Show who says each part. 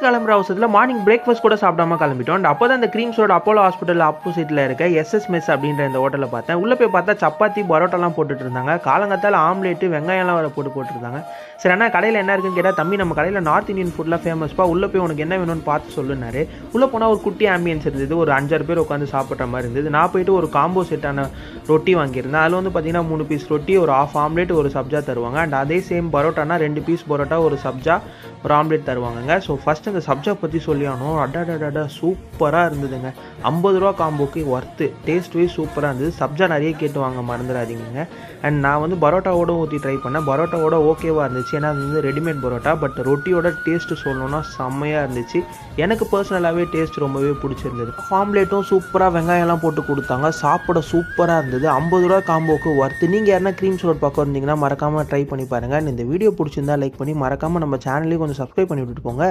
Speaker 1: கிளம்புற அவசரத்தில் morning breakfast கூட சாப்பிடாம கிளம்பிட்டோம். அண்ட் அப்போ தான் இந்த கிரீம்ஸ் ரோடு அப்போலோ ஹாஸ்பிட்டல் ஆப்போசிட்டில் இருக்க எஸ்எஸ் மெஸ் அப்படின்ற இந்த ஹோட்டலில் பார்த்தேன். உள்ளே போய் பார்த்தா சப்பாத்தி பரோட்டாலாம் போட்டுட்டு இருந்தாங்க. காலங்காத்தால் ஆம்லேட்டு வெங்காயம்லாம் வர போட்டுருந்தாங்க. சரி அண்ணா கடையில் என்ன இருக்குன்னு கேட்டால், தம்பி நம்ம கடையில் நார்த் இந்தியன் ஃபுட்லாம் ஃபேமஸ்ப்பா, உள்ளே போய் உனக்கு என்ன வேணும்னு பார்த்து சொல்லுனாரு. உள்ளே போனால் ஒரு குட்டி ஆம்பியன்ஸ் இருந்தது. ஒரு 5-6 பேர் உட்காந்து சாப்பிட்ற மாதிரி இருந்தது. நான் போயிட்டு ஒரு காம்போ செட்டான ரொட்டி வாங்கியிருந்தேன். அதில் வந்து பார்த்தீங்கன்னா 3 பீஸ் ரொட்டி, ஒரு ஆஃப் ஆம்லேட், ஒரு சப்ஜா தருவாங்க. அண்ட் அதே சேம் பரோட்டானா 2 பீஸ் பரோட்டா, ஒரு சப்ஜா, ஒரு ஆம்லேட் தருவாங்க. ஸோ ஃபஸ்ட்டு இந்த சப்ஜா பற்றி சொல்லியானோ, அடாடாடா சூப்பராக இருந்ததுங்க. 50 ரூபா காம்போக்கு ஒர்த்து, டேஸ்ட் வைஸ் சூப்பராக இருந்தது. சப்ஜா நிறைய கேட்டு வாங்க மறந்துடாதீங்க. அண்ட் நான் வந்து பரோட்டாவோட ஊற்றி ட்ரை பண்ணேன். பரோட்டாவோட ஓகேவாக இருந்துச்சு, ஏன்னா அது வந்து ரெடிமேட் பரோட்டா. பட் ரொட்டியோட டேஸ்ட்டு சொல்லணும்னா செம்மையாக இருந்துச்சு. எனக்கு பர்சனலாகவே டேஸ்ட் ரொம்பவே பிடிச்சிருந்தது. ஆம்லேட்டும் சூப்பராக வெங்காயம்லாம் போட்டு கொடுத்தாங்க. சாப்பிட சூப்பராக இருந்தது. 50 ரூபா காம்போக்கு ஒர்த்து. நீங்கள் யாருன்னா க்ரீம்ஸ் ரோட் பக்கம் இருந்தீங்கன்னா மறக்காமல் ட்ரை பண்ணி பாருங்கள். இந்த வீடியோ பிடிச்சிருந்தா லைக் பண்ணி மறக்காமல் நம்ம சேனலையும் கொஞ்சம் சப்ஸ்கிரைப் பண்ணி விட்டுட்டு போங்க.